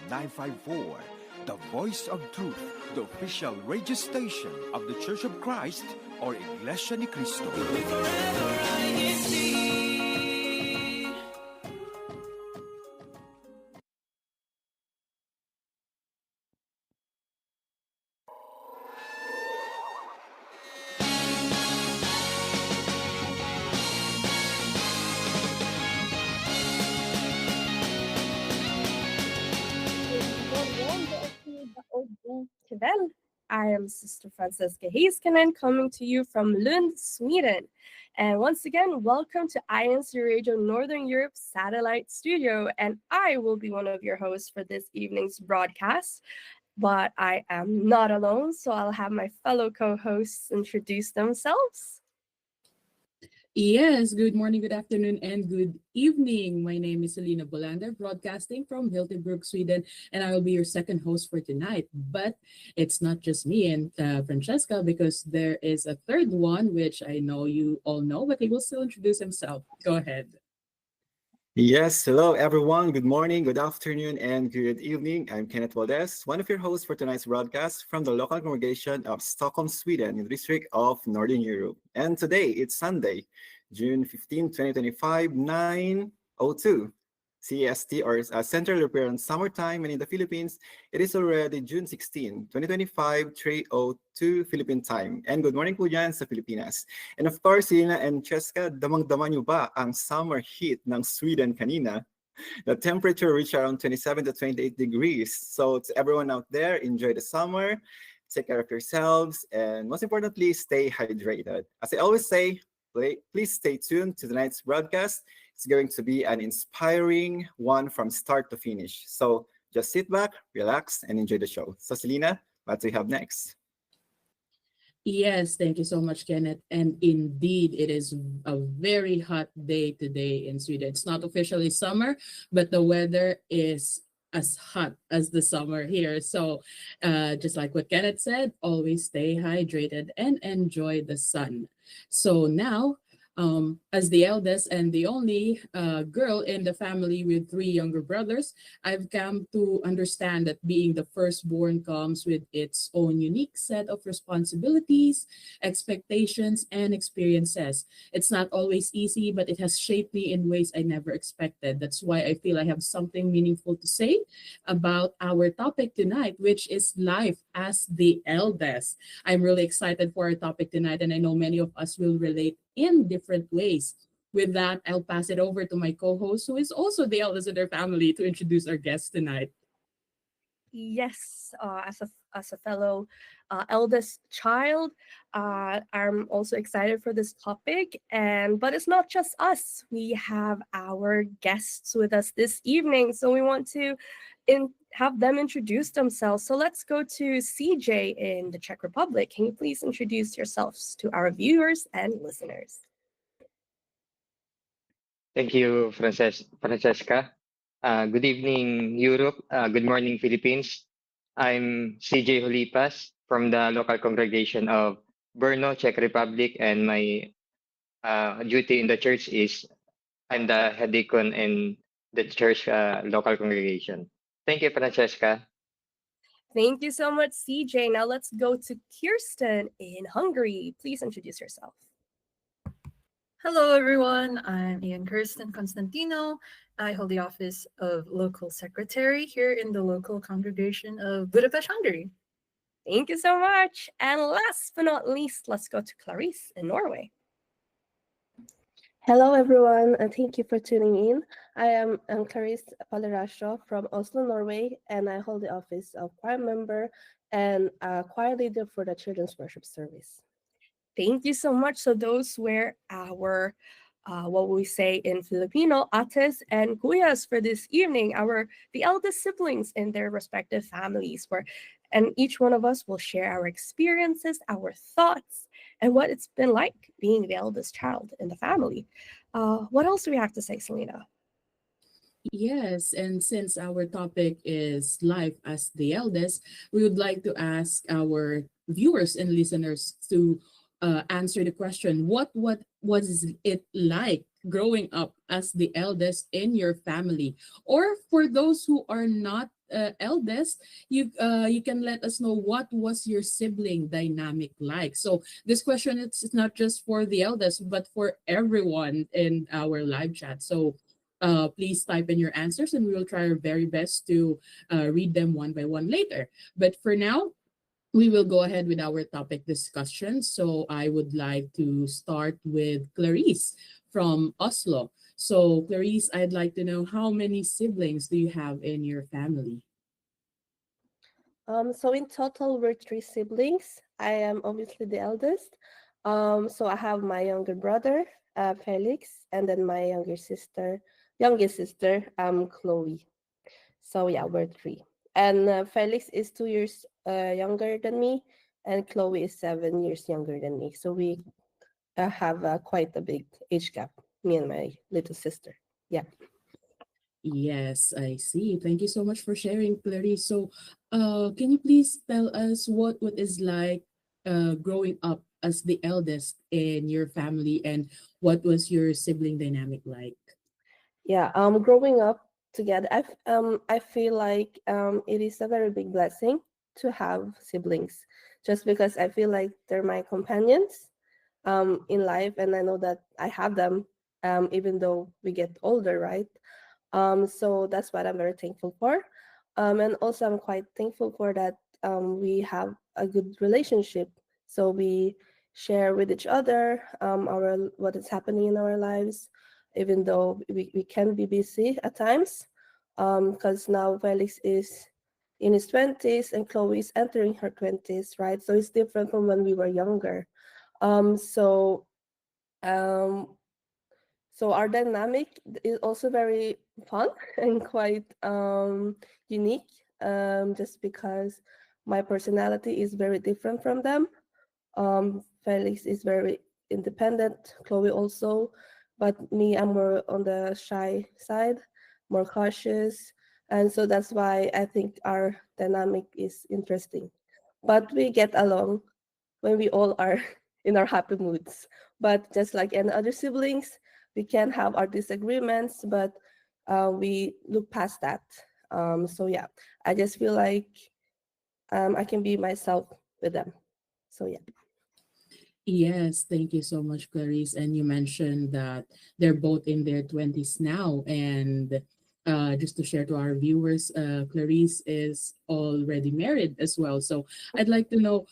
954, the voice of truth, the official radio station of the Church of Christ or Iglesia ni Cristo. Kväll. I am Sister Francesca Heiskanen coming to you from Lund, Sweden. And once again, welcome to INCRadio Northern Europe Satellite Studio. And I will be one of your hosts for this evening's broadcast. But I am not alone, so I'll have my fellow co-hosts introduce themselves. Yes, good morning, good afternoon, and good evening. My name is Selena Bolander, broadcasting from Hyltebruk, Sweden, and I will be your second host for tonight. But it's not just me and Francesca, because there is a third one, which I know you all know, but he will still introduce himself. Go ahead. Yes, hello everyone. Good morning, good afternoon, and good evening. I'm Kenneth Eldest, one of your hosts for tonight's broadcast from the local congregation of Stockholm, Sweden, in the district of Northern Europe. And today, it's Sunday, June 15, 2025, 9:02 CEST, or Central European Summer Time, and in the Philippines, it is already June 16, 2025, 3:02 Philippine Time. And good morning po dyan sa Pilipinas. And of course, Selena and Cheska, damang-dama nyo ba ang summer heat ng Sweden kanina? The temperature reached around 27 to 28 degrees. So to everyone out there, enjoy the summer, take care of yourselves, and most importantly, stay hydrated. As I always say, please stay tuned to tonight's broadcast. It's going to be an inspiring one from start to finish. So just sit back, relax, and enjoy the show. So Selena, what do we have next? Yes, thank you so much, Kenneth. And indeed, it is a very hot day today in Sweden. It's not officially summer, but the weather is as hot as the summer here. So just like what Kenneth said, always stay hydrated and enjoy the sun. So now, as the eldest and the only girl in the family with three younger brothers, I've come to understand that being the firstborn comes with its own unique set of responsibilities, expectations, and experiences. It's not always easy, but it has shaped me in ways I never expected. That's why I feel I have something meaningful to say about our topic tonight, which is life as the eldest. I'm really excited for our topic tonight, and I know many of us will relate in different ways. With that, I'll pass it over to my co-host, who is also the eldest in their family, to introduce our guest tonight. Yes, as a fellow eldest child, I'm also excited for this topic. But it's not just us. We have our guests with us this evening, so we want to have them introduce themselves. So let's go to CJ in the Czech Republic. Can you please introduce yourselves to our viewers and listeners? Thank you, Francesca. Good evening, Europe. Good morning, Philippines. I'm CJ Holipas from the local congregation of Brno, Czech Republic, and my duty in the church is I'm the head deacon in the church local congregation. Thank you, Francesca. Thank you so much, CJ. Now let's go to Kirsten in Hungary. Please introduce yourself. Hello, everyone. I'm Ian Kirsten Constantino. I hold the office of local secretary here in the local congregation of Budapest, Hungary. Thank you so much. And last but not least, let's go to Clarice in Norway. Hello, everyone, and thank you for tuning in. I am Clarice Palerasho from Oslo, Norway, and I hold the office of choir member and choir leader for the children's worship service. Thank you so much. So those were our, what we say in Filipino, ates and kuyas for this evening, the eldest siblings in their respective families, and each one of us will share our experiences, our thoughts, and what it's been like being the eldest child in the family. What else do we have to say, Selena? Yes, and since our topic is life as the eldest, we would like to ask our viewers and listeners to answer the question, what was it like growing up as the eldest in your family? Or for those who are not eldest, you can let us know what was your sibling dynamic like. So this question, it's not just for the eldest, but for everyone in our live chat. So please type in your answers and we will try our very best to read them one by one later. But for now, we will go ahead with our topic discussion. So I would like to start with Clarice from Oslo. So Clarice, I'd like to know, how many siblings do you have in your family? So in total, we're three siblings. I am obviously the eldest. So I have my younger brother, Felix, and then my youngest sister, Chloe. So yeah, we're three. And Felix is 2 years younger than me, and Chloe is 7 years younger than me. So we have quite a big age gap, me and my little sister. Yeah. Yes, I see. Thank you so much for sharing, Clarice. So, can you please tell us what is like growing up as the eldest in your family, and what was your sibling dynamic like? Yeah, growing up together, I feel like it is a very big blessing to have siblings, just because I feel like they're my companions in life, and I know that I have them even though we get older, right? So that's what I'm very thankful for. And also, I'm quite thankful for that we have a good relationship. So we share with each other our what is happening in our lives, even though we can be busy at times. Because now Felix is in his 20s and Chloe is entering her 20s, right? So it's different from when we were younger. So um, so our dynamic is also very fun and quite unique, just because my personality is very different from them. Felix is very independent, Chloe also, but me, I'm more on the shy side, more cautious. And so that's why I think our dynamic is interesting. But we get along when we all are in our happy moods. But just like any other siblings, we can have our disagreements, but we look past that. So yeah, I just feel like I can be myself with them. So yeah. Yes, thank you so much, Clarice. And you mentioned that they're both in their 20s now. And just to share to our viewers, Clarice is already married as well. So I'd like to know,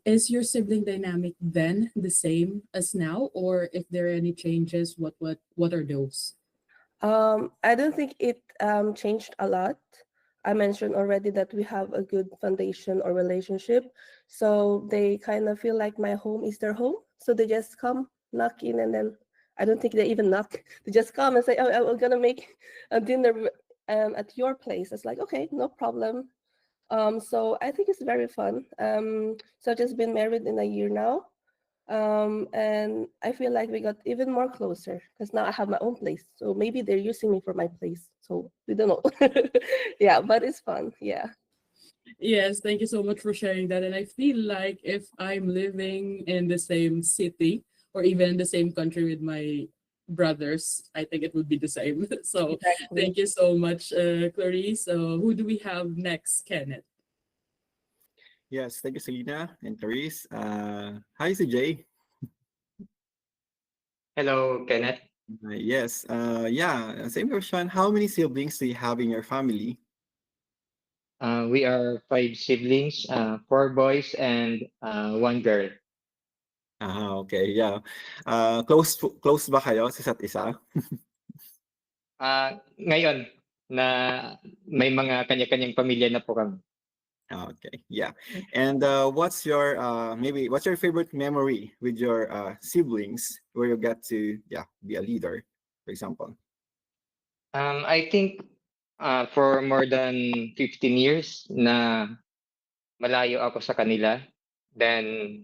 is your sibling dynamic then the same as now? Or if there are any changes, what are those? I don't think it changed a lot. I mentioned already that we have a good foundation or relationship. So they kind of feel like my home is their home. So they just come, knock in, and then I don't think they even knock. They just come and say, "Oh, I'm going to make a dinner at your place." It's like, okay, no problem. So I think it's very fun. So I've just been married in a year now. And I feel like we got even more closer because now I have my own place. So maybe they're using me for my place. So we don't know. Yeah, but it's fun. Yeah. Yes, thank you so much for sharing that. And I feel like if I'm living in the same city or even the same country with my brothers, I think it would be the same. So Exactly. thank you so much, Clarice. Who do we have next, Kenneth? Yes, thank you, Selena and Clarice. Hi, CJ. Hello, Kenneth. Yes, yeah, same question. How many siblings do you have in your family? We are five siblings, four boys and one girl. Okay, yeah. Close ba kayo sa isa't isa? Ngayon na may mga kanya-kanyang pamilya na po kami. Okay, yeah. And what's your favorite memory with your siblings where you get to be a leader, for example? I think for more than 15 years na malayo ako sa kanila, then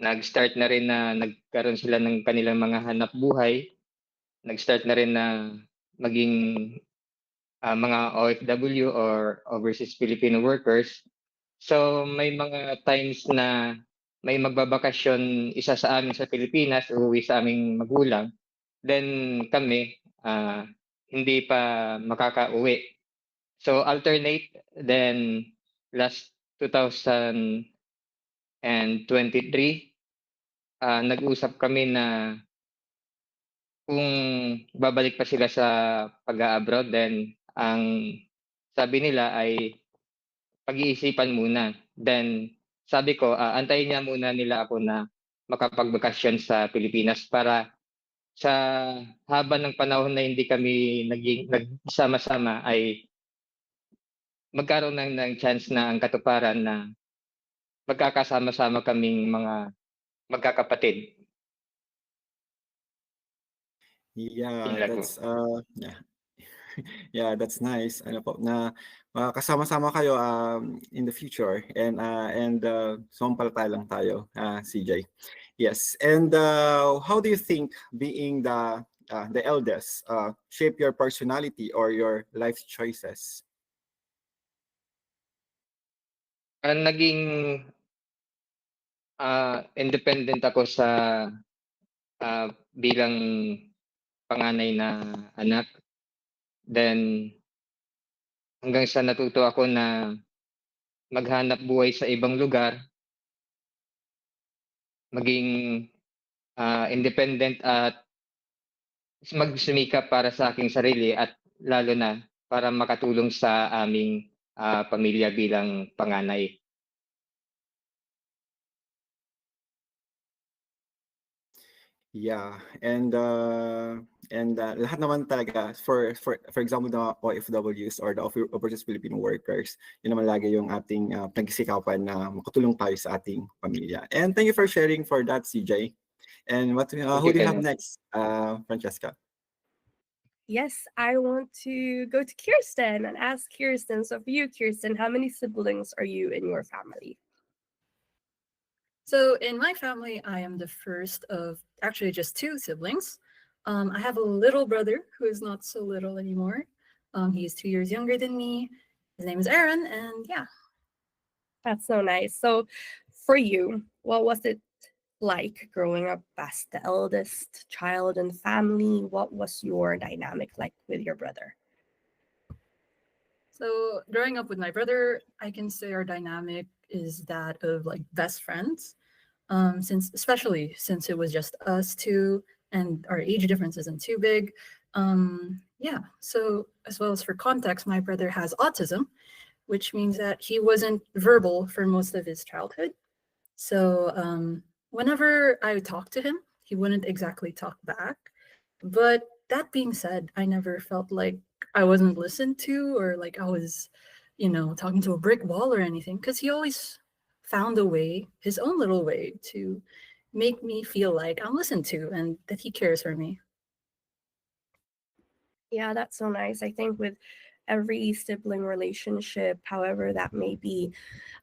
nag-start na rin na nagkaroon sila ng kanilang mga hanap buhay. Nag-start na rin na maging mga OFW or overseas Filipino workers. So may mga times na may magbabakasyon isa sa amin sa Pilipinas, uuwi sa aming magulang. then kami hindi pa makakauwi. So alternate, then last 2023, nag-usap kami na kung babalik pa sila sa pag-a-abroad, then ang sabi nila ay pag-iisipan muna. Then sabi ko, antayin niya muna nila ako na makapagbakasyon sa Pilipinas para sa haba ng panahon na hindi kami nagsama-sama ay magkaroon ng chance na ang katuparan na magkakasama-sama kaming mga magkakapatid. Yeah, Yun lang po. that's yeah. Yeah, that's nice. Ano po na kasama-sama kayo in the future and sumampalataya lang tayo, CJ. Yes. And how do you think being the eldest shape your personality or your life choices? Naging independent ako sa bilang panganay na anak. Then hanggang sa natuto ako na maghanap buhay sa ibang lugar, maging independent at magsumikap para sa aking sarili at lalo na para makatulong sa aming pamilya bilang panganay. Yeah, and lahat naman talaga for example the OFWs or the overseas Filipino workers, yun naman lagi yung ating pinagsikapan na makatulong tayo sa ating pamilya. And thank you for sharing for that, CJ. And who do you have next, Francesca? Yes, I want to go to Kirsten and ask Kirsten. So for you, Kirsten, how many siblings are you in your family? So in my family, I am the first of actually just two siblings. I have a little brother who is not so little anymore. He's 2 years younger than me. His name is Aaron, and yeah. That's so nice. So for you, what was it like growing up as the eldest child in the family? What was your dynamic like with your brother? So growing up with my brother, I can say our dynamic is that of like best friends. Especially since it was just us two and our age difference isn't too big. Yeah, so as well as for context, my brother has autism, which means that he wasn't verbal for most of his childhood. So whenever I would talk to him, he wouldn't exactly talk back. But that being said, I never felt like I wasn't listened to or like I was, talking to a brick wall or anything, because he always found a way, his own little way, to make me feel like I'm listened to and that he cares for me. Yeah, that's so nice. I think with every sibling relationship, however that may be,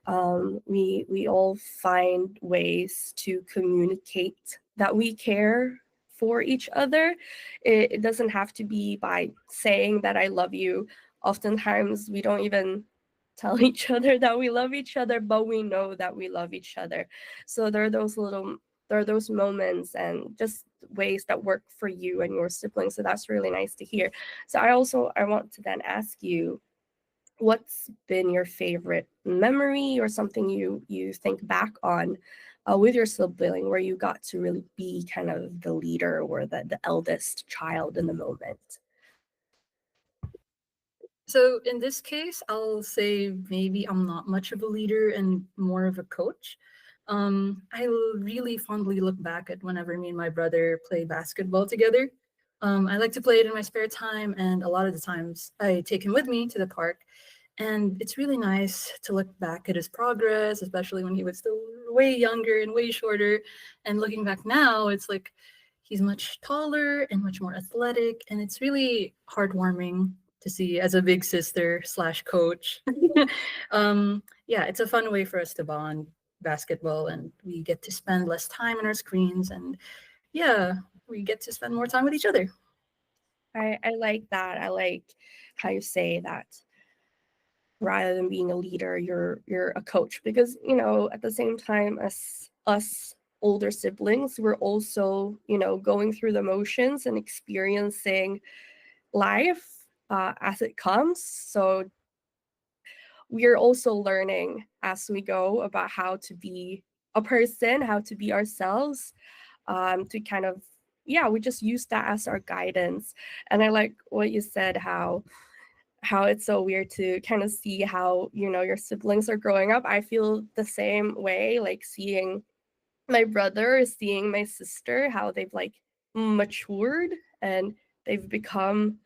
we all find ways to communicate that we care for each other. It doesn't have to be by saying that I love you. Oftentimes we don't even tell each other that we love each other, but we know that we love each other. So there are those moments and just ways that work for you and your siblings. So that's really nice to hear. So I want to then ask you, what's been your favorite memory or something you think back on with your sibling where you got to really be kind of the leader or the eldest child in the moment? So in this case, I'll say maybe I'm not much of a leader and more of a coach. I really fondly look back at whenever me and my brother play basketball together. I like to play it in my spare time, and a lot of the times I take him with me to the park. And it's really nice to look back at his progress, especially when he was still way younger and way shorter. And looking back now, it's like he's much taller and much more athletic, and it's really heartwarming to see as a big sister / coach. Yeah, it's a fun way for us to bond basketball, and we get to spend less time on our screens, and yeah, we get to spend more time with each other. I like that. I like how you say that rather than being a leader, you're a coach, because at the same time as us older siblings, we're also, going through the motions and experiencing life as it comes. So we're also learning as we go about how to be a person, how to be ourselves, to kind of, yeah, we just use that as our guidance. And I like what you said, how it's so weird to kind of see how, your siblings are growing up. I feel the same way, like seeing my brother, seeing my sister, how they've like matured and they've become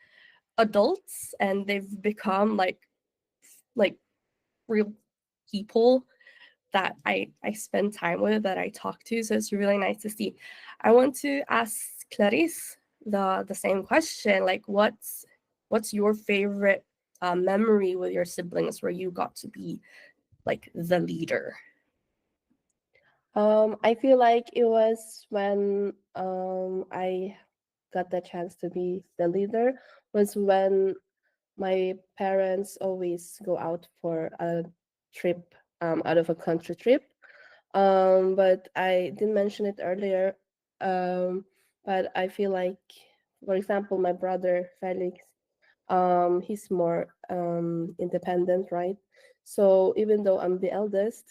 adults and they've become like real people that I spend time with, that I talk to. So it's really nice to see. I want to ask Clarice the same question. Like, what's your favorite memory with your siblings where you got to be like the leader? I feel like it was when I got the chance to be the leader, was when my parents always go out for a trip, out of a country trip. But I didn't mention it earlier. But I feel like, for example, my brother Felix, he's more independent, right? So even though I'm the eldest,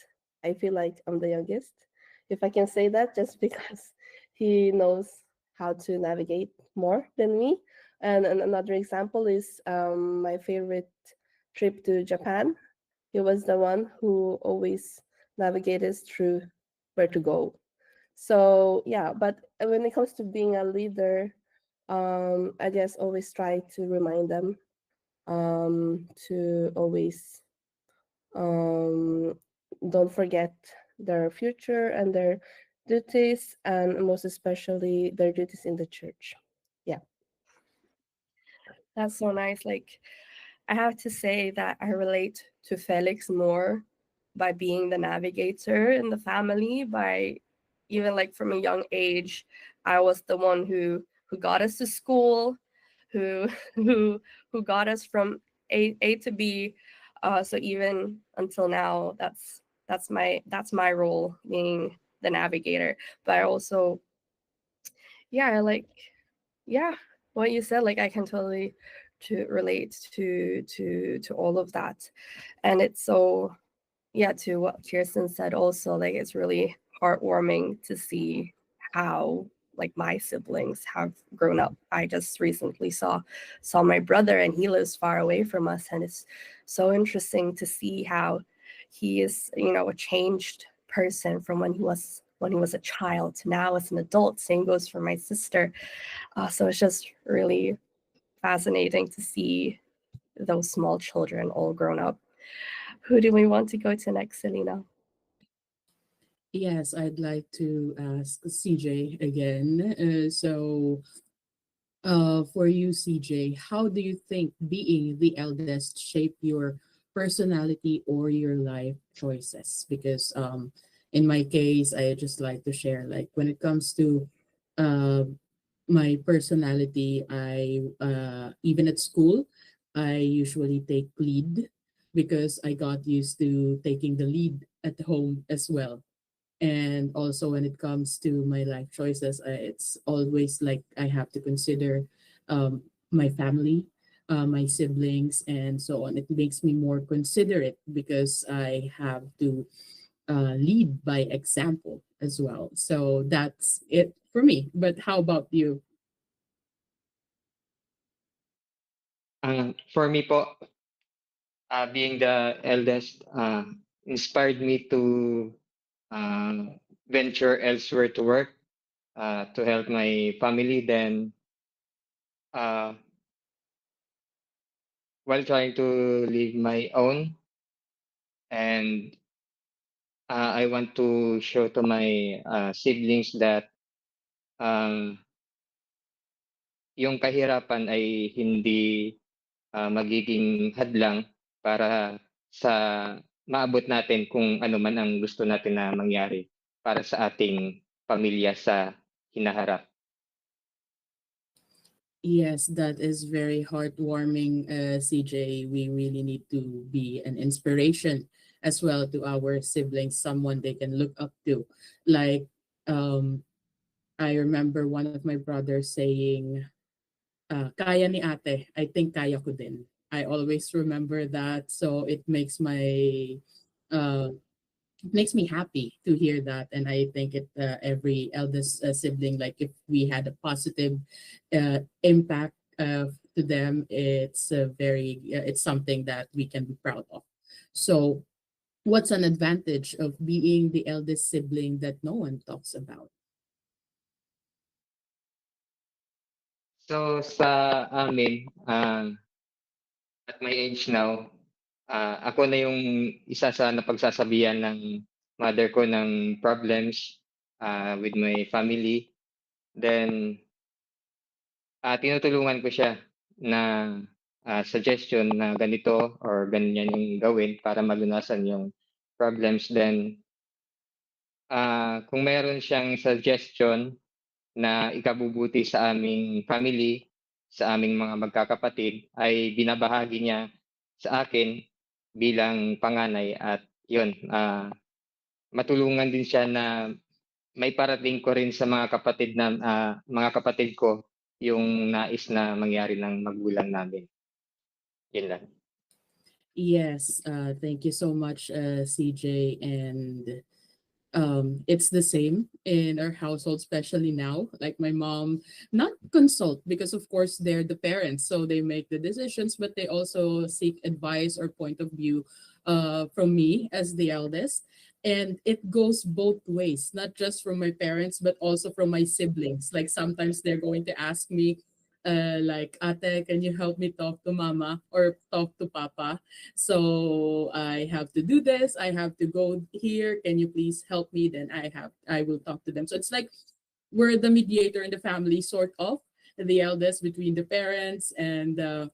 I feel like I'm the youngest, if I can say that, just because he knows how to navigate more than me. And another example is my favorite trip to Japan. He was the one who always navigated us through where to go. So yeah, but when it comes to being a leader, I just always try to remind them to always um, don't forget their future and their duties, and most especially their duties in the church. Yeah. That's so nice. Like, I have to say that I relate to Felix more by being the navigator in the family, by even like from a young age, I was the one who got us to school, who who got us from A to B. So even until now, that's my role, being the navigator. But I also, yeah, I like, yeah, what you said, like I can totally to relate to all of that. And it's so, yeah, to what Kirsten said also, like it's really heartwarming to see how like my siblings have grown up. I just recently saw my brother, and he lives far away from us, and it's so interesting to see how he is, a changed person from when he was a child to now as an adult. Same goes for my sister. So it's just really fascinating to see those small children all grown up. Who do we want to go to next, Selena? Yes, I'd like to ask CJ again. For you, CJ, how do you think being the eldest shape your personality or your life choices? Because in my case, I just like to share, like when it comes to uh, my personality, I even at school, I usually take lead because I got used to taking the lead at home as well. And also when it comes to my life choices, it's always like I have to consider my family, my siblings, and so on. It makes me more considerate because I have to lead by example as well. So that's it for me. But how about you? For me po, being the eldest inspired me to uh, venture elsewhere to work, to help my family. Then, uh, while trying to live my own, and I want to show to my siblings that um, yung kahirapan ay hindi magiging hadlang para sa maabot natin kung ano man ang gusto natin na mangyari para sa ating pamilya sa hinaharap. Yes, that is very heartwarming, CJ. We really need to be an inspiration as well to our siblings, someone they can look up to. Like Um, I remember one of my brothers saying, kaya ni ate, I think kaya ko din. I always remember that, so uh, it makes me happy to hear that, and I think every eldest sibling, like if we had a positive impact to them, it's something that we can be proud of. So, what's an advantage of being the eldest sibling that no one talks about? So sa amin, at my age now, ako na yung isa sa napagsasabihan ng mother ko ng problems with my family. Then, tinutulungan ko siya na suggestion na ganito or ganyan yung gawin para malunasan yung problems. Then, kung meron siyang suggestion na ikabubuti sa aming family, sa aming mga magkakapatid, ay binabahagi niya sa akin bilang panganay at yun, matulungan din siya na may parating ko rin sa mga kapatid ko yung nais na mangyari ng magulang namin. Yun lang. Yes, thank you so much, CJ. And it's the same in our household, especially now. Like my mom, not consult because of course they're the parents, so they make the decisions, but they also seek advice or point of view from me as the eldest. And it goes both ways, not just from my parents, but also from my siblings. Like sometimes they're going to ask me, like, Ate, can you help me talk to mama or talk to papa? So I have to do this. I have to go here. Can you please help me? Then I will talk to them. So it's like we're the mediator in the family, sort of, the eldest between the parents and the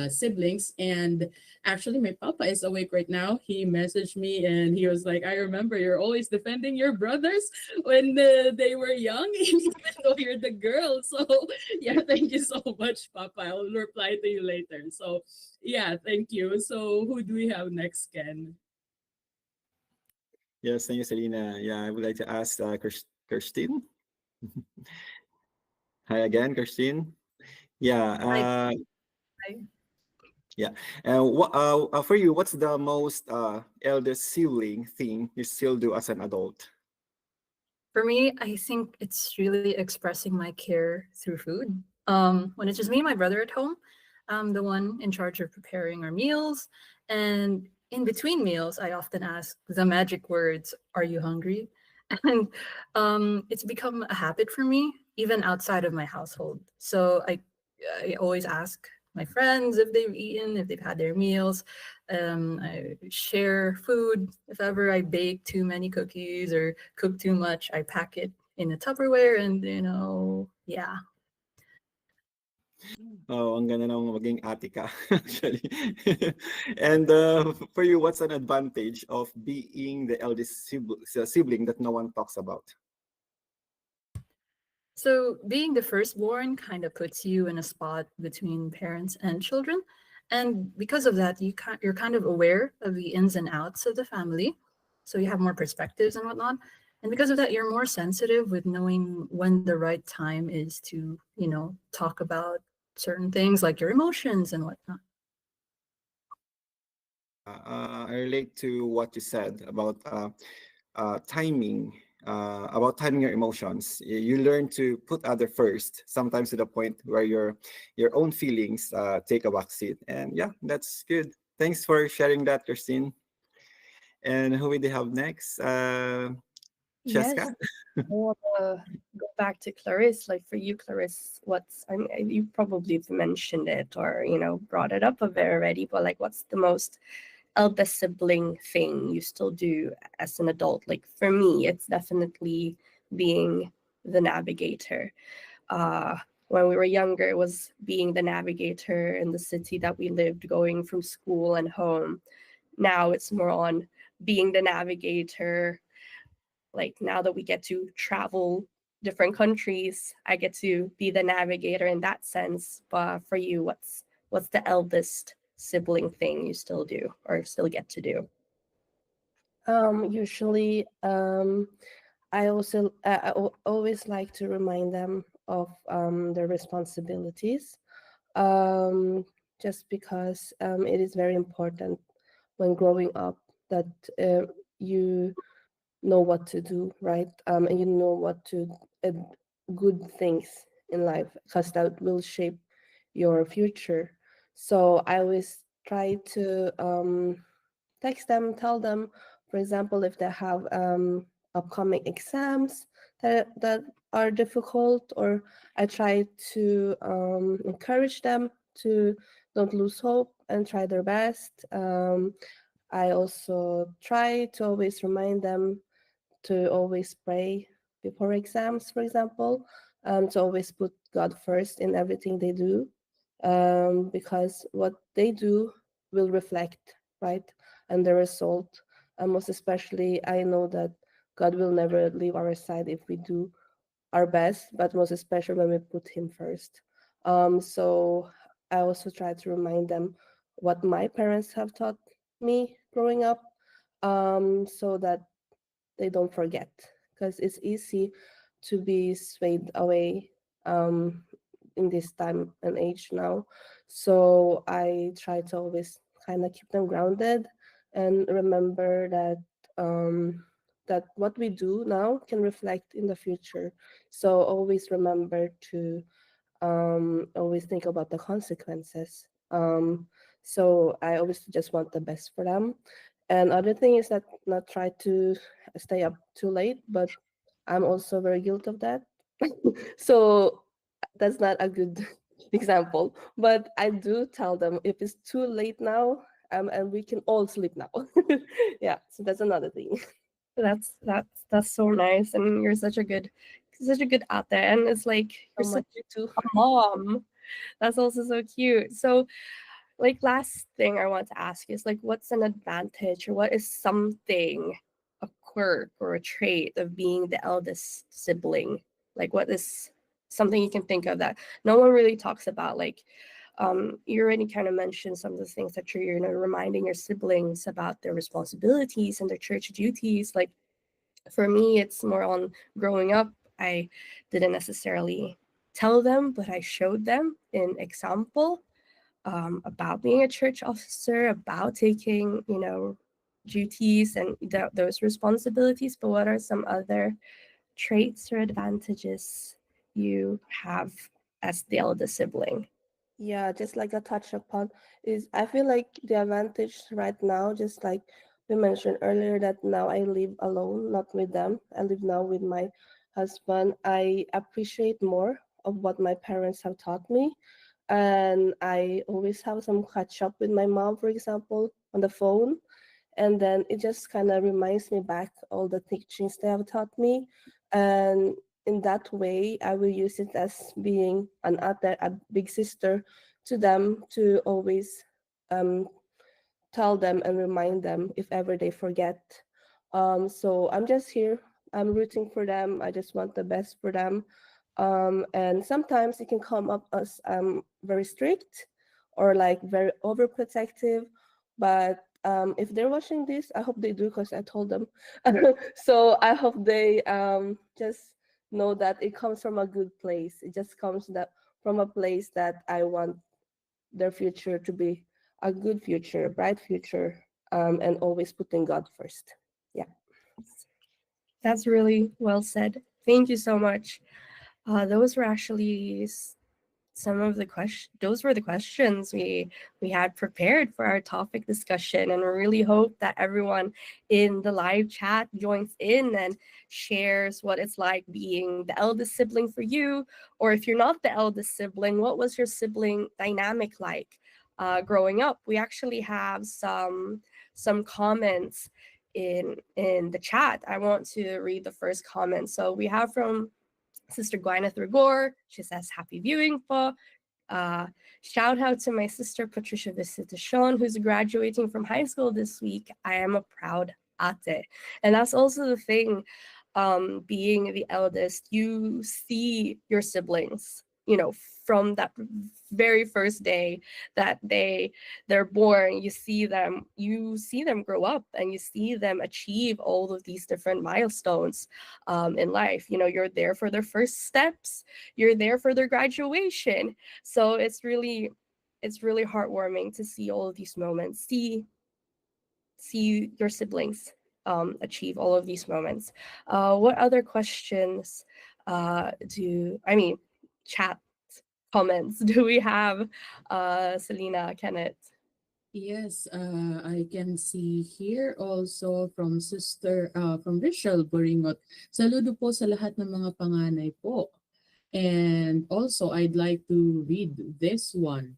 siblings. And actually, my papa is awake right now. He messaged me and he was like, I remember you're always defending your brothers when they were young, even though you're the girl. So, yeah, thank you so much, Papa. I'll reply to you later. So, yeah, thank you. So, who do we have next, Ken? Yes, thank you, Selena. Yeah, I would like to ask Kirstine. Hi again, Kirstine. Yeah. Hi. Yeah. And for you, what's the most eldest sibling thing you still do as an adult? For me, I think it's really expressing my care through food. When it's just me and my brother at home, I'm the one in charge of preparing our meals. And in between meals, I often ask the magic words, "Are you hungry?" And it's become a habit for me, even outside of my household. So I always ask my friends if they've eaten, if they've had their meals. I share food. If ever I bake too many cookies or cook too much, I pack it in a Tupperware and, yeah. Oh, ang ganda ng maging ate ka, actually. And for you, what's an advantage of being the eldest sibling that no one talks about? So being the firstborn kind of puts you in a spot between parents and children. And because of that, you're kind of aware of the ins and outs of the family. So you have more perspectives and whatnot. And because of that, you're more sensitive with knowing when the right time is to, talk about certain things like your emotions and whatnot. I relate to what you said timing, about timing your emotions. You learn to put other first, sometimes to the point where your own feelings take a backseat. And yeah, that's good. Thanks for sharing that, Christine. And who we have next? Yes, Cheska? I want to go back to Clarice. Like for you, Clarice, you probably mentioned it or, brought it up a bit already, but like, what's the most eldest sibling thing you still do as an adult? Like for me, it's definitely being the navigator. When we were younger, it was being the navigator in the city that we lived, going from school and home. Now it's more on being the navigator. Like now that we get to travel different countries, I get to be the navigator in that sense. But for you, what's the eldest sibling thing you still do or still get to do? Usually, I also always like to remind them of their responsibilities, um, just because it is very important when growing up that you know what to do, right? And you know what to uh, good things in life, because that will shape your future. So I always try to text them, tell them, for example, if they have upcoming exams that are difficult, or I try to encourage them to don't lose hope and try their best. I also try to always remind them to always pray before exams, for example, to always put God first in everything they do, because what they do will reflect, right, and the result. And most especially, I know that God will never leave our side if we do our best, but most especially when we put Him first. So I also try to remind them what my parents have taught me growing up, so that they don't forget, because it's easy to be swayed away um, in this time and age now. So I try to always kind of keep them grounded and remember that that what we do now can reflect in the future. So always remember to always think about the consequences. So I always just want the best for them. And other thing is that not try to stay up too late, but I'm also very guilty of that. So that's not a good example. But I do tell them if it's too late now, and we can all sleep now. Yeah, so that's another thing. That's so nice, and you're such a good out there, and it's like you're So such much you too. a mom. That's also so cute. So, like, last thing I want to ask is like, what's an advantage, or what is something, a quirk or a trait of being the eldest sibling? Like, what is something you can think of that no one really talks about? Like, you already kind of mentioned some of the things that you're, reminding your siblings about their responsibilities and their church duties. Like, for me, it's more on growing up. I didn't necessarily tell them, but I showed them in example, about being a church officer, about taking, duties and those responsibilities. But what are some other traits or advantages you have as the eldest sibling? Yeah, just like a touch upon is I feel like the advantage right now, just like we mentioned earlier, that now I live alone, not with them. I live now with my husband. I appreciate more of what my parents have taught me. And I always have some catch up with my mom, for example, on the phone. And then it just kind of reminds me back all the teachings they have taught me. And in that way, I will use it as being a big sister to them, to always um, tell them and remind them if ever they forget. So I'm just here. I'm rooting for them. I just want the best for them. And sometimes it can come up as very strict or like very overprotective. But if they're watching this, I hope they do, because I told them. So I hope they just know that it comes from a good place. It just comes from a place that I want their future to be a good future, a bright future, and always putting God first. Yeah. That's really well said. Thank you so much. Those were actually some of the those were the questions we had prepared for our topic discussion, and we really hope that everyone in the live chat joins in and shares what it's like being the eldest sibling for you, or if you're not the eldest sibling, what was your sibling dynamic like growing up? We actually have some comments in the chat. I want to read the first comment. So we have from Sister Gwyneth Rigor. She says, happy viewing po. Shout out to my sister Patricia Visitacion, who's graduating from high school this week. I am a proud ate. And that's also the thing, being the eldest, you see your siblings, from that very first day that they're born. You see them grow up, and you see them achieve all of these different milestones in life. You know, you're there for their first steps, you're there for their graduation. So it's really heartwarming to see all of these moments, see your siblings achieve all of these moments. What other questions chat comments do we have, Selena, Kenneth? Yes, I can see here also from from Rachel Boringot. Saludo po sa lahat ng mga panganay po. And also, I'd like to read this one.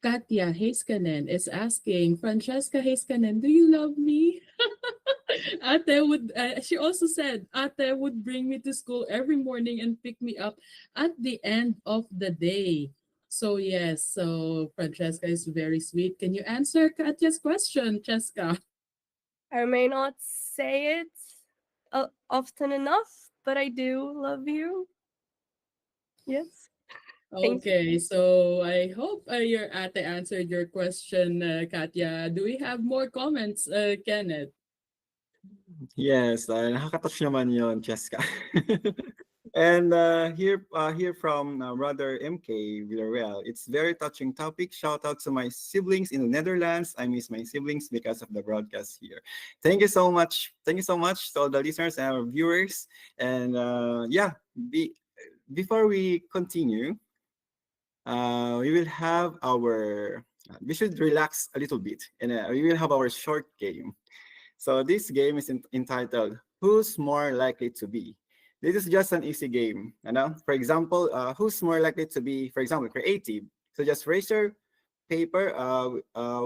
Katya Heiskanen is asking, Francesca Heiskanen, do you love me? She also said, Ate would bring me to school every morning and pick me up at the end of the day. So yes, so Francesca is very sweet. Can you answer Katya's question, Cheska? I may not say it often enough, but I do love you. Yes. Thank you. Okay, so I hope your ate answered your question, Katya. Do we have more comments, Kenneth? Yes, nakaka-touch naman yon, Cheska. And here from Brother MK Villarreal, it's very touching topic. Shout out to my siblings in the Netherlands. I miss my siblings because of the broadcast here. Thank you so much. Thank you so much to all the listeners and our viewers. And before we continue, we will have we should relax a little bit, and we will have our short game. So this game is entitled, Who's More Likely to Be? This is just an easy game. You know? For example, who's more likely to be, for example, creative? So just raise your paper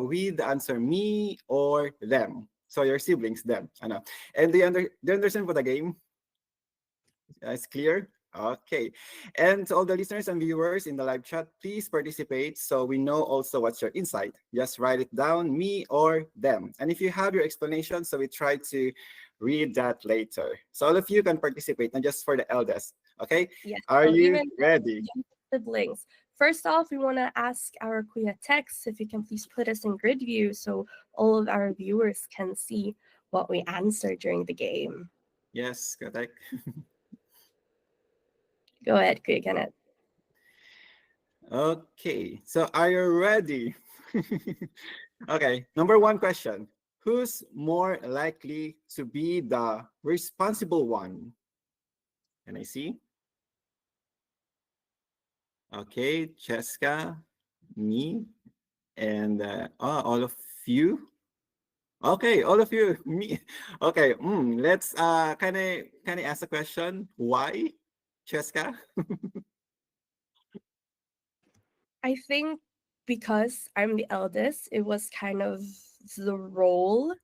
with the answer me or them. So your siblings, them. You know? And do you understand what the game? It's clear? Okay. And to all the listeners and viewers in the live chat, please participate so we know also what's your insight. Just write it down, me or them. And if you have your explanation, so we try to read that later. So all of you can participate, not just for the eldest. Okay? Yes. Are so you even ready? siblings. First off, we want to ask our Kuya Tex if you can please put us in grid view so all of our viewers can see what we answer during the game. Yes, correct. Go ahead, Kuya Kenneth. Okay, so are you ready? Okay, number one question. Who's more likely to be the responsible one? Can I see? Okay, Cheska, me, and all of you. Okay, all of you, me. Okay, let's can I ask a question? Why, Cheska? I think because I'm the eldest, it was kind of the role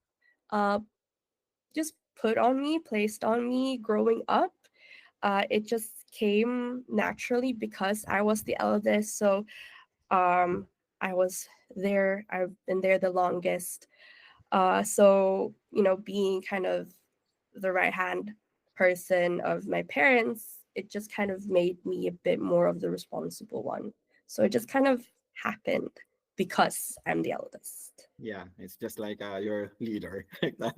just placed on me growing up. It just came naturally because I was the eldest. So I was there. I've been there the longest. So, you know, being kind of the right hand person of my parents, it just kind of made me a bit more of the responsible one. So it just kind of happened because I'm the eldest. Yeah, it's just like your leader. Like that.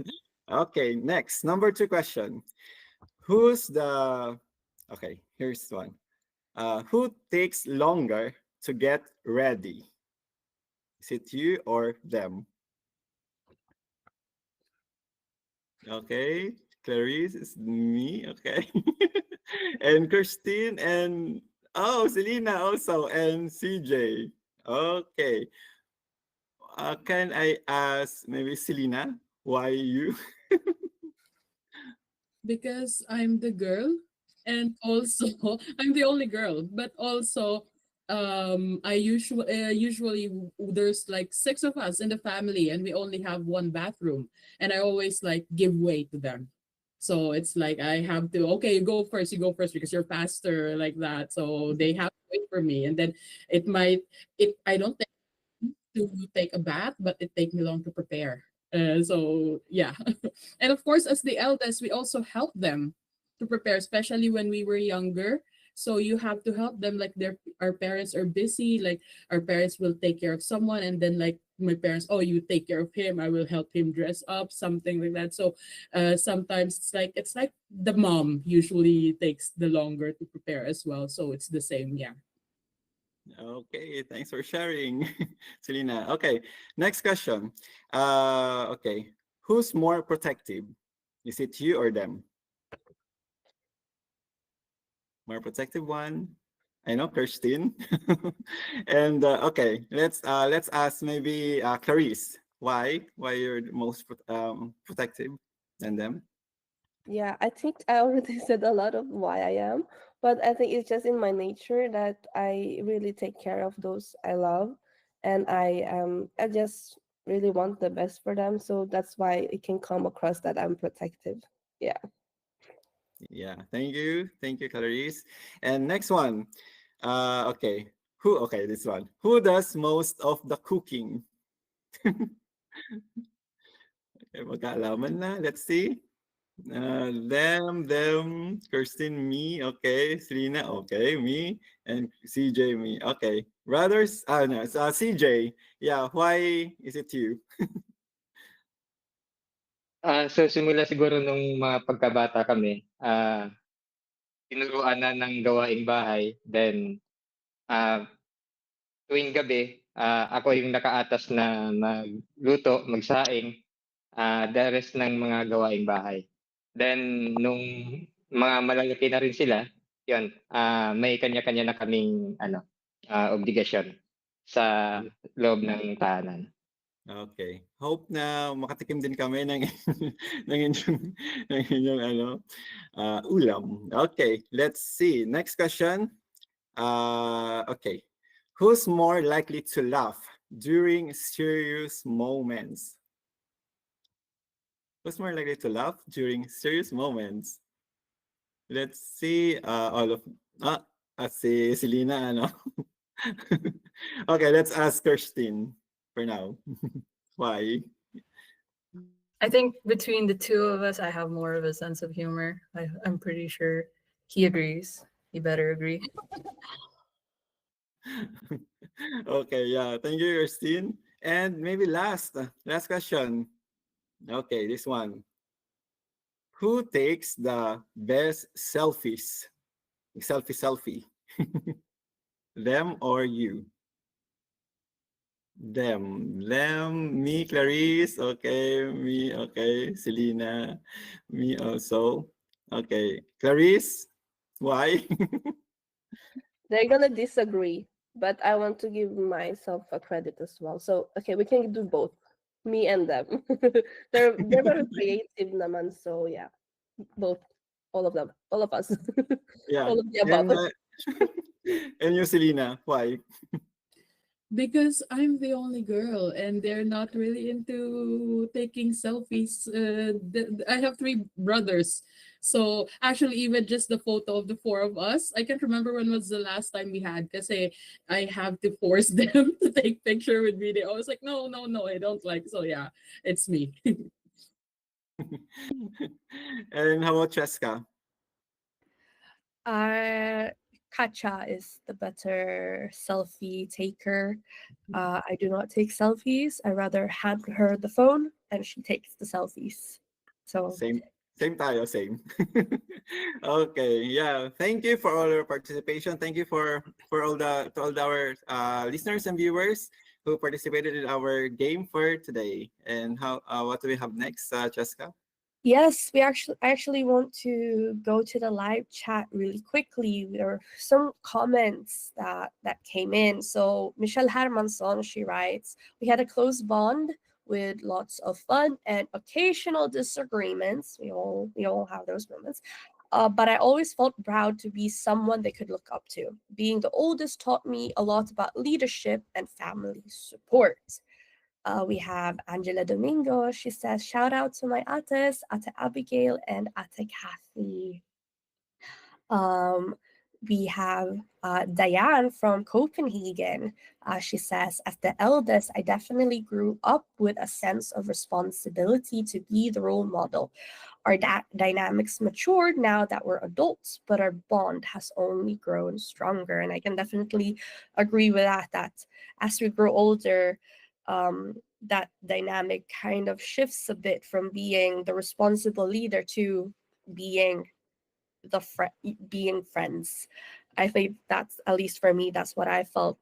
Okay, next, number two question. Okay, here's one. Who takes longer to get ready? Is it you or them? Okay, Clarice is me. Okay. And Christine and Selena also and CJ. Okay. Can I ask maybe Selena why you? Because I'm the girl, and also I'm the only girl, but also usually there's like six of us in the family and we only have one bathroom, and I always like give way to them. So it's like I have to, okay, you go first because you're faster, like that. So they have to wait for me, and then I don't to take a bath, but it take me long to prepare. So yeah, and of course, as the eldest, we also help them to prepare, especially when we were younger. So you have to help them. Like our parents are busy. Like our parents will take care of someone, and then like my parents, oh, you take care of him. I will help him dress up, something like that. So sometimes it's like the mom usually takes the longer to prepare as well. So it's the same, yeah. Okay, thanks for sharing, Selena. Okay, next question. Okay, who's more protective? Is it you or them? More protective one. I know, Kirsten. And okay, let's ask maybe Clarice. Why you're the most protective than them? Yeah, I think I already said a lot of why I am, but I think it's just in my nature that I really take care of those I love, and I just really want the best for them. So that's why it can come across that I'm protective. Yeah. Yeah, thank you, Clarice. And next one. Okay, okay, this one. Who does most of the cooking? Okay, magkaalaman na. Let's see. Them, Kirsten, me, okay, Selena, okay, me, and CJ, me, okay. Brothers, no, it's CJ. Yeah, why is it you? So simula siguro nung mga pagkabata kami, tinuruan na ng gawaing bahay. Then, tuwing gabi, ako yung nakaatas na magluto, magsaing, the rest ng mga gawaing bahay. Then, nung mga malalaki na rin sila, yun, may kanya-kanya na kaming obligasyon sa loob ng tahanan. Okay. Hope na makatikim din kami ng ng inyong, ng inyong ulam. Okay, let's see. Next question. Okay. Who's more likely to laugh during serious moments? Who's more likely to laugh during serious moments? Let's see. All of si Selena, ano? Okay, let's ask Kirsten for now. Why? I think between the two of us, I have more of a sense of humor. I'm pretty sure he agrees. He better agree. Okay, yeah. Thank you, Kirsten. And maybe last question. Okay, this one. Who takes the best selfies? Selfie. Them or you? Them, me, Clarice, okay, me, okay, Selena, me also. Okay, Clarice, why? They're gonna disagree, but I want to give myself a credit as well. So okay, we can do both, me and them. they're very creative naman, so yeah, both, all of them, all of us, Yeah, all of the above. and you, Selena, why? Because I'm the only girl and they're not really into taking selfies. I have three brothers. So actually, even just the photo of the four of us, I can't remember when was the last time we had because I have to force them to take picture with me. They always like, no, I don't like. So yeah, it's me. And how about Cheska? Kacha is the better selfie taker. I do not take selfies. I rather hand her the phone and she takes the selfies. So Same tayo, same. Okay, yeah. Thank you for all your participation. Thank you for all our listeners and viewers who participated in our game for today. And how what do we have next, Cheska? yes, I actually want to go to the live chat really quickly. There are some comments that came in. So Michelle Hermansson, she writes, "We had a close bond with lots of fun and occasional disagreements. We all have those moments. But I always felt proud to be someone they could look up to. Being the oldest taught me a lot about leadership and family support." We have Angela Domingo. She says, "Shout out to my ates, Ate Abigail and Ate Kathy." We have Diane from Copenhagen. She says, as the eldest, I definitely grew up with a sense of responsibility to be the role model. Our dynamics matured now that we're adults, but our bond has only grown stronger. And I can definitely agree with that as we grow older, that dynamic kind of shifts a bit from being the responsible leader to being being friends. I think that's, at least for me, that's what I felt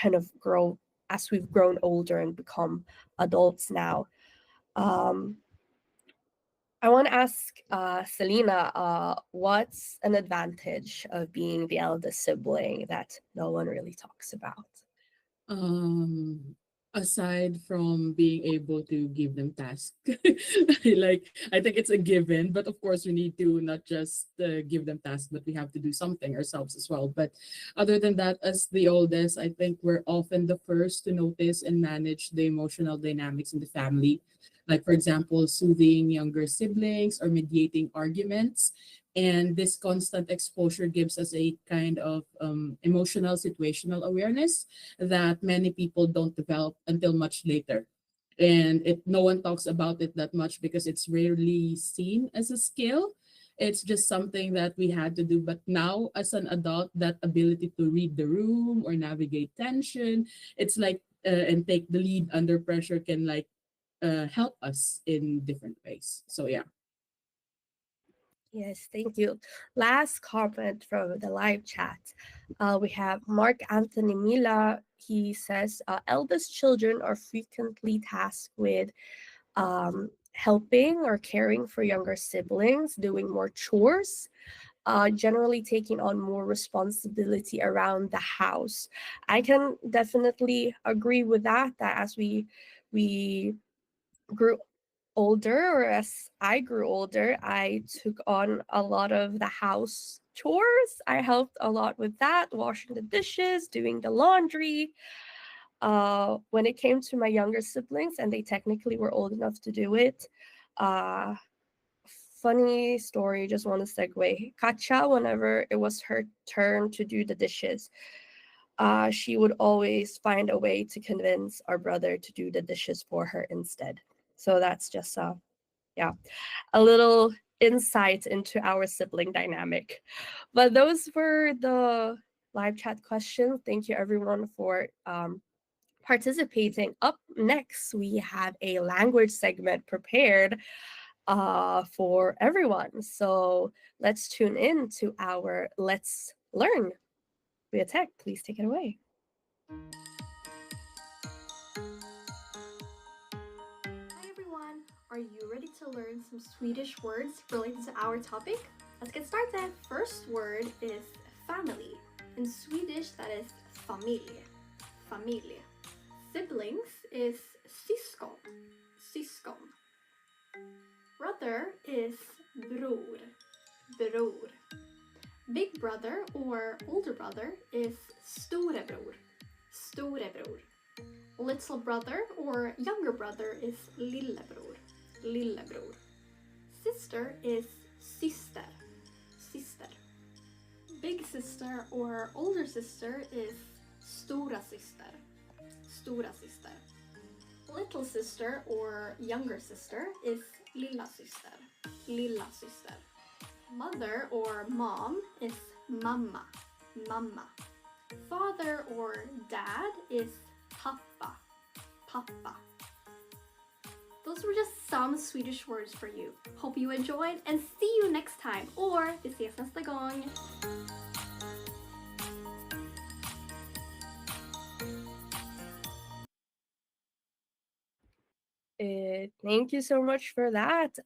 kind of grow as we've grown older and become adults now. I want to ask Selena, what's an advantage of being the eldest sibling that no one really talks about? Aside from being able to give them tasks, like I think it's a given, but of course we need to not just give them tasks, but we have to do something ourselves as well. But other than that, as the oldest, I think we're often the first to notice and manage the emotional dynamics in the family, like for example soothing younger siblings or mediating arguments. And this constant exposure gives us a kind of emotional situational awareness that many people don't develop until much later. And no one talks about it that much because it's rarely seen as a skill. It's just something that we had to do. But now, as an adult, that ability to read the room or navigate tension, it's like, and take the lead under pressure can like help us in different ways. So, yeah. Yes, thank you. Last comment from the live chat. We have Mark Anthony Mila. He says, eldest children are frequently tasked with helping or caring for younger siblings, doing more chores, generally taking on more responsibility around the house. I can definitely agree with that as we grew older, or as I grew older, I took on a lot of the house chores. I helped a lot with that, washing the dishes, doing the laundry. When it came to my younger siblings, and they technically were old enough to do it, funny story, just want to segue. Katja, whenever it was her turn to do the dishes, she would always find a way to convince our brother to do the dishes for her instead. So that's just a little insight into our sibling dynamic. But those were the live chat questions. Thank you everyone for participating. Up next, we have a language segment prepared for everyone. So let's tune in to our Let's Learn. Via Tech, please take it away. Hi everyone! Are you ready to learn some Swedish words related to our topic? Let's get started! First word is family. In Swedish that is familj. Familj. Siblings is syskon. Syskon. Brother is bror. Bror. Big brother or older brother is storebror. Storebror. Little brother or younger brother is lillebror. Lillebror. Sister is syster. Syster. Big sister or older sister is stora syster. Stora syster. Little sister or younger sister is lilla syster. Lilla syster. Mother or mom is mamma. Mamma. Father or dad is pappa. Pappa. Those were just some Swedish words for you. Hope you enjoyed and see you next time, or vi ses nästa gång! Thank you so much for that.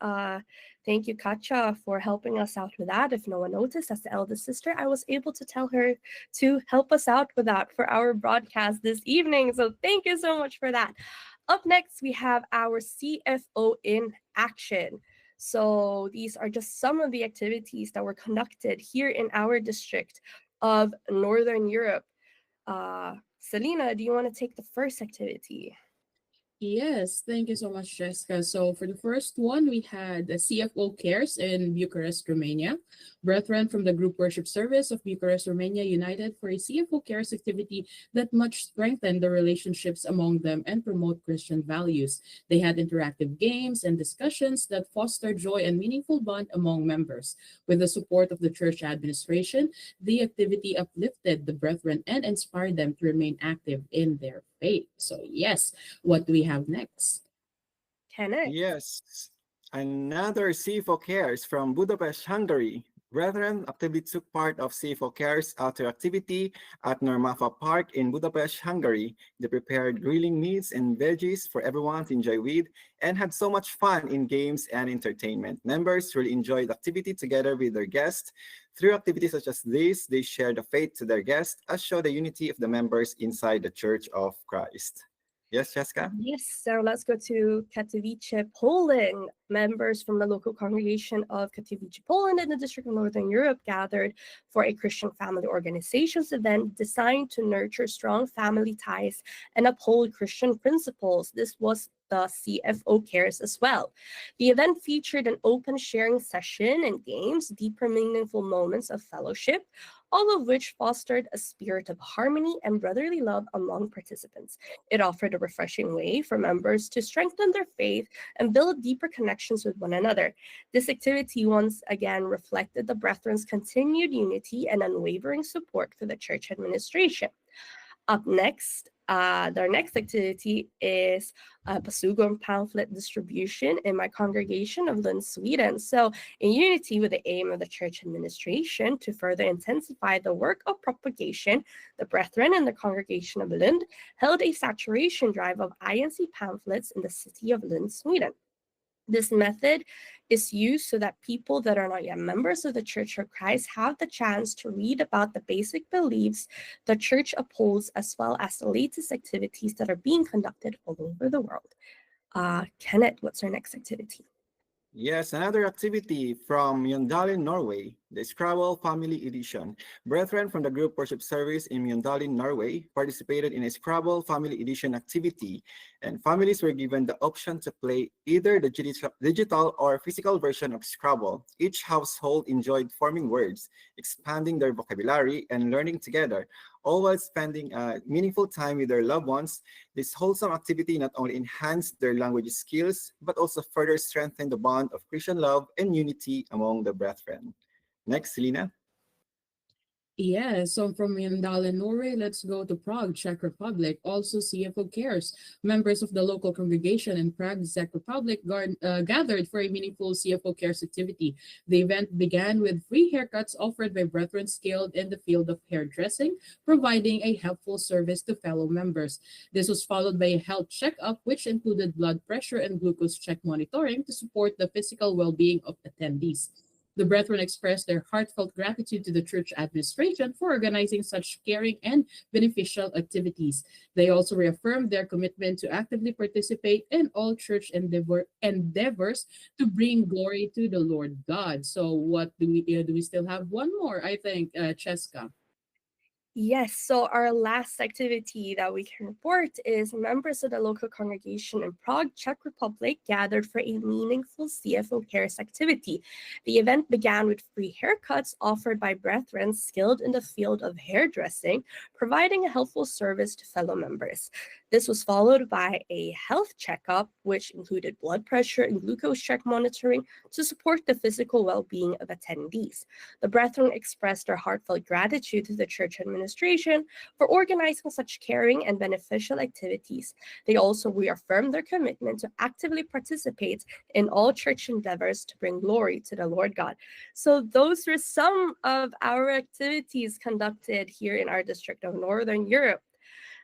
Thank you, Katja, for helping us out with that. If no one noticed, as the eldest sister, I was able to tell her to help us out with that for our broadcast this evening. So thank you so much for that. Up next, we have our CFO in action. So these are just some of the activities that were conducted here in our district of Northern Europe. Selena, do you want to take the first activity? Yes, thank you so much, Jessica. So for the first one, we had the CFO Cares in Bucharest, Romania. Brethren from the group worship service of Bucharest, Romania united for a CFO Cares activity that much strengthened the relationships among them and promote Christian values. They had interactive games and discussions that foster joy and meaningful bond among members. With the support of the church administration, the activity uplifted the brethren and inspired them to remain active in their faith. So yes, what do we have next? Kenneth. Yes, another CFO Cares from Budapest, Hungary. Brethren actively took part of CFO Cares outdoor activity at Normafa Park in Budapest, Hungary. They prepared grilling meats and veggies for everyone to enjoy with and had so much fun in games and entertainment. Members really enjoyed the activity together with their guests. Through activities such as this, they share the faith to their guests as show the unity of the members inside the Church of Christ. Yes, Jessica? Yes, so let's go to Katowice, Poland. Members from the local congregation of Katowice, Poland in the District of Northern Europe gathered for a Christian family organizations event designed to nurture strong family ties and uphold Christian principles. This was the CFO Cares as well. The event featured an open sharing session and games, deeper meaningful moments of fellowship, all of which fostered a spirit of harmony and brotherly love among participants. It offered a refreshing way for members to strengthen their faith and build deeper connections with one another. This activity once again reflected the Brethren's continued unity and unwavering support for the church administration. Up next, their next activity is Pasugong pamphlet distribution in my congregation of Lund, Sweden. So, in unity with the aim of the church administration to further intensify the work of propagation, the Brethren in the congregation of Lund held a saturation drive of INC pamphlets in the city of Lund, Sweden. This method is used so that people that are not yet members of the Church of Christ have the chance to read about the basic beliefs the church upholds, as well as the latest activities that are being conducted all over the world. Kenneth, what's our next activity? Yes, another activity from Mjøndalen, Norway, the Scrabble Family Edition. Brethren from the group worship service in Mjøndalen, Norway, participated in a Scrabble Family Edition activity, and families were given the option to play either the digital or physical version of Scrabble. Each household enjoyed forming words, expanding their vocabulary, and learning together, all while spending meaningful time with their loved ones. This wholesome activity not only enhanced their language skills, but also further strengthened the bond of Christian love and unity among the brethren. Next, Selena. Yeah, so from Mjøndalen, Norway, let's go to Prague, Czech Republic. Also, CFO Cares. Members of the local congregation in Prague, Czech Republic, gathered for a meaningful CFO Cares activity. The event began with free haircuts offered by brethren skilled in the field of hairdressing, providing a helpful service to fellow members. This was followed by a health checkup, which included blood pressure and glucose check monitoring to support the physical well-being of attendees. The brethren expressed their heartfelt gratitude to the church administration for organizing such caring and beneficial activities. They also reaffirmed their commitment to actively participate in all church endeavors to bring glory to the Lord God. So, what do we still have one more? I think, Cheska. Yes, so our last activity that we can report is members of the local congregation in Prague, Czech Republic, gathered for a meaningful CFO Cares activity. The event began with free haircuts offered by brethren skilled in the field of hairdressing, providing a helpful service to fellow members. This was followed by a health checkup, which included blood pressure and glucose check monitoring to support the physical well-being of attendees. The brethren expressed their heartfelt gratitude to the church administration for organizing such caring and beneficial activities. They also reaffirmed their commitment to actively participate in all church endeavors to bring glory to the Lord God. So those were some of our activities conducted here in our district of Northern Europe.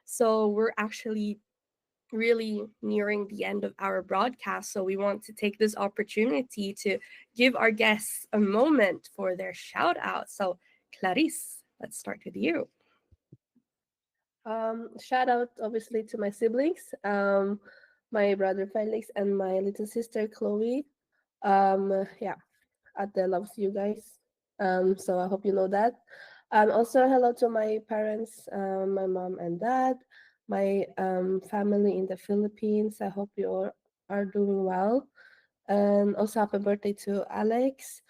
So we're actually really nearing the end of our broadcast. So we want to take this opportunity to give our guests a moment for their shout out. So Clarice, let's start with you. Shout out obviously to my siblings, my brother Felix and my little sister Chloe. Yeah, Ate loves you guys. So I hope you know that. Also hello to my parents, my mom and dad, my family in the Philippines. I hope you all are doing well. And also happy birthday to Alex.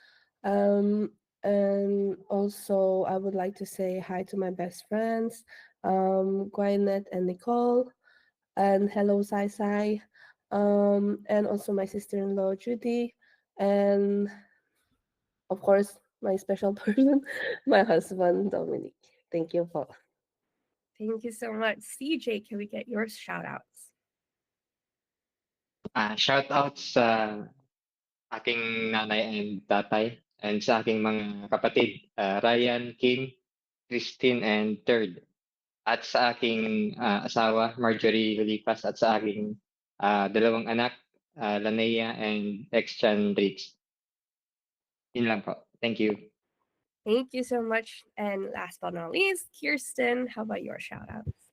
Um, and also I would like to say hi to my best friends, Gwyneth and Nicole, and hello Sai Sai, and also my sister-in-law Judy, and of course my special person, my husband Dominic. Thank you for. Thank you so much. CJ, can we get your shout outs? Shout out sa aking nanay and tatay and sa aking mga kapatid, Ryan, Kim, Christine, and Third. At sa aking asawa, Marjorie Holipas, at sa aking dalawang anak, Lanea and Exchan Riggs. Yun lang po. Thank you. Thank you so much. And last but not least, Kirsten, how about your shout outs?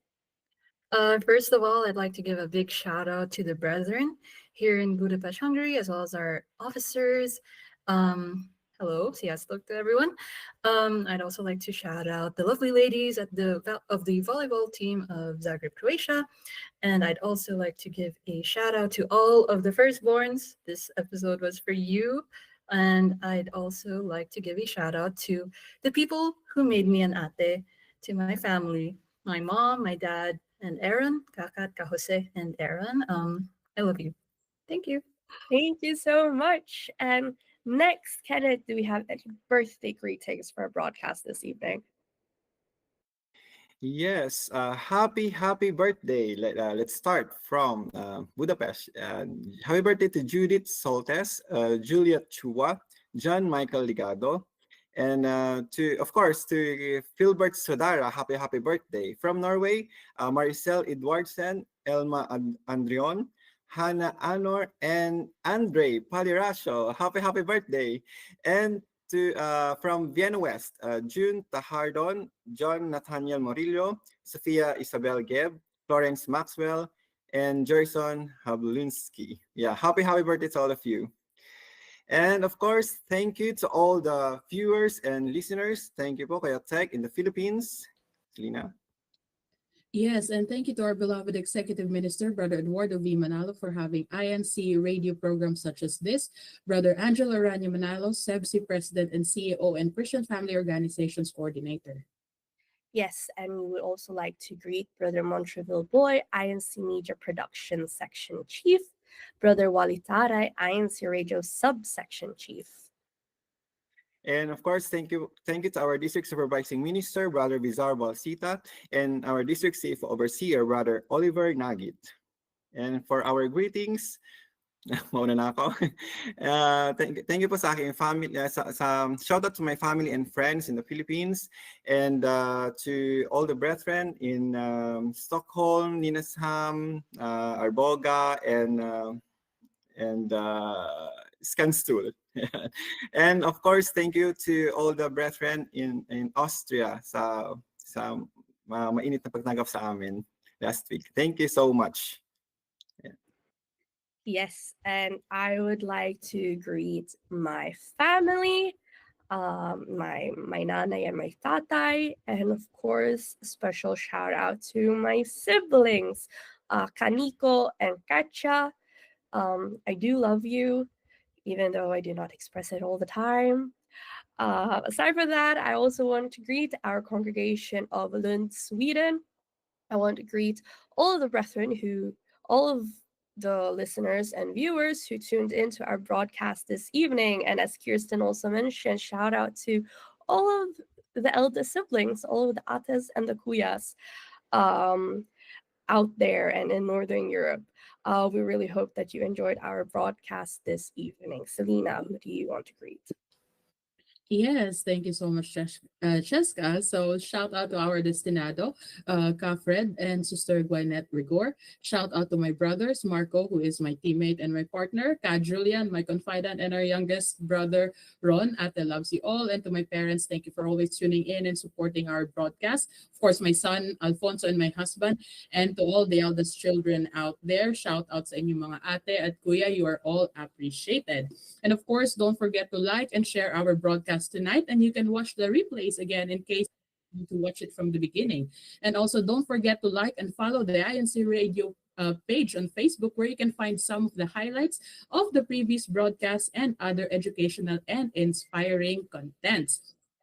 First of all, I'd like to give a big shout out to the brethren here in Budapest, Hungary, as well as our officers. Hello, CEST to everyone. I'd also like to shout out the lovely ladies of the volleyball team of Zagreb, Croatia. And I'd also like to give a shout out to all of the firstborns. This episode was for you. And I'd also like to give a shout out to the people who made me an ate, to my family, my mom, my dad, and Aaron, Kakat, Kahose, and Aaron. I love you. Thank you. Thank you so much. And next, Kenneth, do we have any birthday greetings for our broadcast this evening? Yes, happy birthday. Let's start from Budapest. Happy birthday to Judith Soltes, Juliet Chua, John Michael Ligado, and of course, to Philbert Sodara, happy birthday. From Norway, Maricel Edwardsen, Elma Andrion, Hannah Anor, and Andre Paliracio, happy birthday. And to from Vienna West, June Tahardon, John Nathaniel Morillo, Sophia Isabel Geb, Florence Maxwell, and Jerson Hablunsky. Yeah, happy birthday to all of you. And of course, thank you to all the viewers and listeners. Thank you po kaya Tech in the Philippines. Selena. Yes, and thank you to our beloved Executive Minister, Brother Eduardo V. Manalo, for having INCRadio programs such as this, Brother Angelo Aranya Manalo, CEBSI President and CEO and Christian Family Organizations Coordinator. Yes, and we would also like to greet Brother Montreville Boy, INC Media Production Section Chief, Brother Walitaray, INC Radio Subsection Chief. And of course, thank you to our District Supervising Minister, Brother Bizarre Balsita, and our District Chief Overseer, Brother Oliver Nagit. And for our greetings, mauna na ako. Thank you po sa aking family, shout out to my family and friends in the Philippines, and to all the brethren in Stockholm, Nynäshamn, Arboga, and Skanstull. And of course, thank you to all the brethren in Austria sa mainit na pagtanggap sa amin last week. Thank you so much. Yes, and I would like to greet my family, my nanay and my tatay, and of course, a special shout out to my siblings, Kaniko and Katya. I do love you, even though I do not express it all the time. Aside from that, I also want to greet our congregation of Lund, Sweden. I want to greet all of the brethren all of the listeners and viewers who tuned into our broadcast this evening. And as Kirsten also mentioned, shout out to all of the eldest siblings, all of the ates and the kuyas out there and in Northern Europe. We really hope that you enjoyed our broadcast this evening. Selena, who do you want to greet? Yes, thank you so much, Cheska. So shout out to our destinado, Ka Fred and Sister Gwyneth Rigor. Shout out to my brothers, Marco, who is my teammate and my partner, Ka Julian, my confidant, and our youngest brother, Ron. Ate loves you all. And to my parents, thank you for always tuning in and supporting our broadcast. Of course, my son, Alfonso, and my husband. And to all the eldest children out there, shout out sa inyo mga ate at kuya. You are all appreciated. And of course, don't forget to like and share our broadcast tonight, and you can watch the replays again in case to watch it from the beginning. And also, don't forget to like and follow the INC Radio page on Facebook, where you can find some of the highlights of the previous broadcasts and other educational and inspiring contents.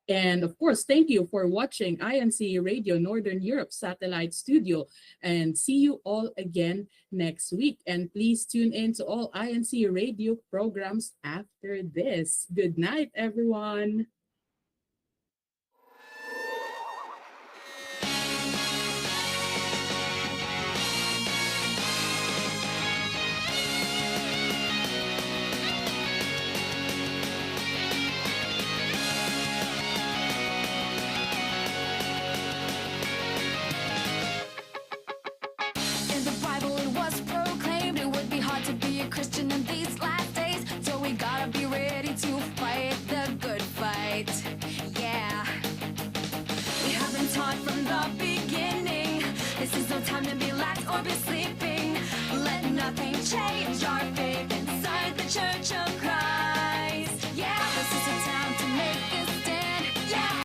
And of course, thank you for watching INC Radio Northern Europe Satellite Studio, and see you all again next week. And please tune in to all INC Radio programs after this. Good night, everyone. In the Bible it was proclaimed it would be hard to be a Christian in these last days. So we gotta be ready to fight the good fight. Yeah. We have been taught from the beginning, this is no time to be lax or be sleeping. Let nothing change our faith.